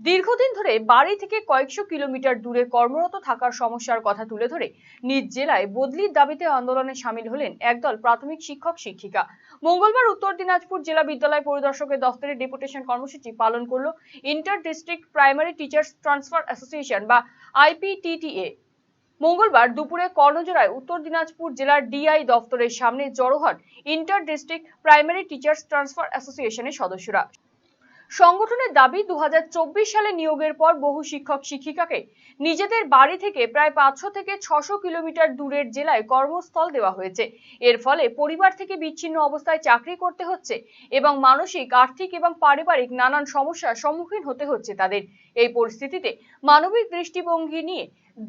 দীর্ঘদিন ধরে বাড়ি থেকে কয়েকশো কিলোমিটার দূরে কর্মরত থাকার সমস্যার কথা তুলে ধরে নিজ জেলায় বদলির দাবিতে আন্দোলনে শামিল হলেন একদল প্রাথমিক শিক্ষক শিক্ষিকা। মঙ্গলবার উত্তর দিনাজপুর জেলা বিদ্যালয় পরিদর্শকের দফতরে ডেপুটেশন কর্মসূচি পালন করল inter district primary teachers transfer association বা IPTTA। মঙ্গলবার দুপুরে কর্ণজোড়ায় উত্তর দিনাজপুর জেলার DI দফতরের সামনে জড়ো হন inter district primary teachers transfer অ্যাসোসিয়েশনের সদস্যরা। সংগঠনের দাবি 2024 সালে নিয়োগের পর বহু শিক্ষক শিক্ষিকাকে নিজেদের বাড়ি থেকে প্রায় 500 থেকে 600 কিলোমিটার দূরের জেলায় কর্মস্থল দেওয়া হয়েছে। এর ফলে পরিবার থেকে বিচ্ছিন্ন অবস্থায় চাকরি করতে হচ্ছে এবং মানসিক, আর্থিক এবং পারিবারিক নানান সমস্যার সম্মুখীন হতে হচ্ছে তাদের। এই পরিস্থিতিতে মানবিক দৃষ্টিভঙ্গি নিয়ে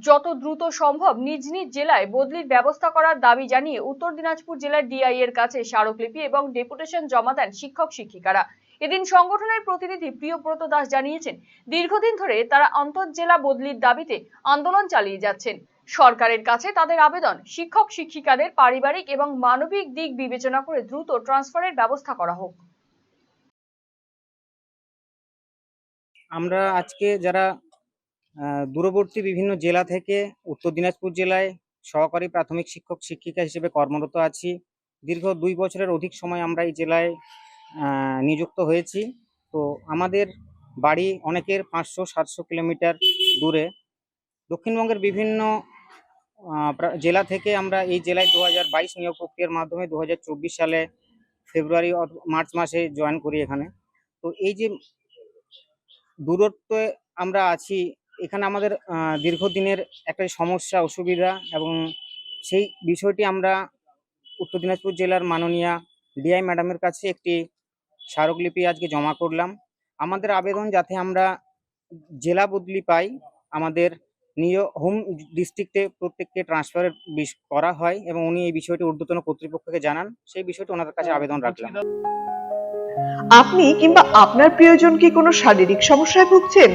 যত দ্রুত সম্ভব নিজ নিজ জেলায় বদলির ব্যবস্থা করার দাবি জানিয়ে উত্তর দিনাজপুর জেলার DI এর কাছে স্মারকলিপি এবং ডেপুটেশন জমা দেন শিক্ষক শিক্ষিকারা। এদিন সংগঠনের প্রতিনিধি প্রিয়ব্রত দাস জানিয়েছেন, দীর্ঘদিন ধরে তারা আন্তঃজেলা বদলির দাবিতে আন্দোলন চালিয়ে যাচ্ছেন। সরকারের কাছে তাদের আবেদন, শিক্ষক শিক্ষিকাদের পারিবারিক এবং মানবিক দিক বিবেচনা করে দ্রুত ট্রান্সফারের ব্যবস্থা করা হোক। আমরা আজকে যারা দূরবর্তী বিভিন্ন জেলা থেকে উত্তর দিনাজপুর জেলায় সহকারী প্রাথমিক শিক্ষক শিক্ষিকা হিসেবে কর্মরত আছি, দীর্ঘ 2 বছরের অধিক সময় আমরা এই জেলায় নিযুক্ত হয়েছি। তো আমাদের বাড়ি অনেকের 500-700 কিলোমিটার দূরে। দক্ষিণবঙ্গের বিভিন্ন জেলা থেকে আমরা এই জেলায় 2022 নিয়োগ প্রক্রিয়ার মাধ্যমে 2024 সালে ফেব্রুয়ারি মার্চ মাসে জয়েন করি এখানে। তো এই যে দূরত্বে আমরা আছি, এখানে আমাদের দীর্ঘদিনের একটা সমস্যা অসুবিধা, এবং সেই বিষয়টি আমরা উত্তর দিনাজপুর জেলার মাননীয়া DI ম্যাডামের কাছে একটি স্মারকলিপি আজকে জমা করলাম। আমাদের আবেদন যাতে আমরা জেলা বদলি পাই, আমাদের হোম ডিস্ট্রিক্টে প্রত্যেককে ট্রান্সফার করা হয়, এবং উনি এই বিষয়টি ঊর্ধ্বতন কর্তৃপক্ষকে জানান। সেই বিষয়টি ওনাদের কাছে আবেদন রাখলাম। আপনি কিংবা আপনার প্রিয়জন কি কোনো শারীরিক সমস্যায় ভুগছেন,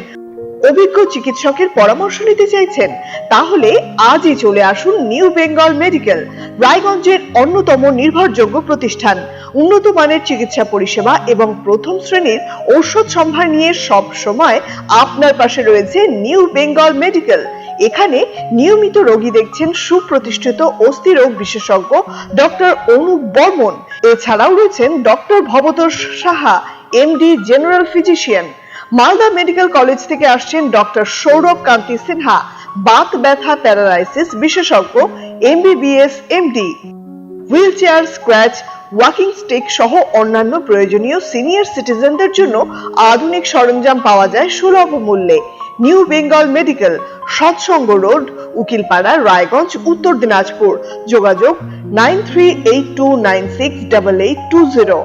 অভিজ্ঞ চিকিৎসকের পরামর্শ নিতে চাইছেন, তাহলে আজই চলে আসুন নিউ বেঙ্গল মেডিকেল, রায়গঞ্জের অন্যতম নির্ভরযোগ্য প্রতিষ্ঠান। উন্নত মানের চিকিৎসা পরিষেবা এবং প্রথম শ্রেণীর ঔষধ সম্ভার নিয়ে সব সময় আপনার পাশে রয়েছে নিউ বেঙ্গল মেডিকেল। এখানে নিয়মিত রোগী দেখছেন সুপ্রতিষ্ঠিত অস্থিরোগ বিশেষজ্ঞ ডক্টর অনুপ বর্মন। এছাড়াও রয়েছেন doctor Bhabatosh Saha, MD general physician. Malda medical college থেকে আসছেন ডক্টর সৌরভ কান্তি সিনহা, বাত ব্যথা প্যারালাইসিস বিশেষজ্ঞ, MBBS MD। Wheelchair, scratch, walking stick সহ অন্যান্য প্রয়োজনীয় সিনিয়র সিটিজেনদের জন্য আধুনিক সরঞ্জাম পাওয়া যায় সুলভ মূল্যে। নিউ বেঙ্গল মেডিকেল, সৎসঙ্গ রোড, উকিলপাড়া, রায়গঞ্জ, উত্তর দিনাজপুর। যোগাযোগ 9382968820।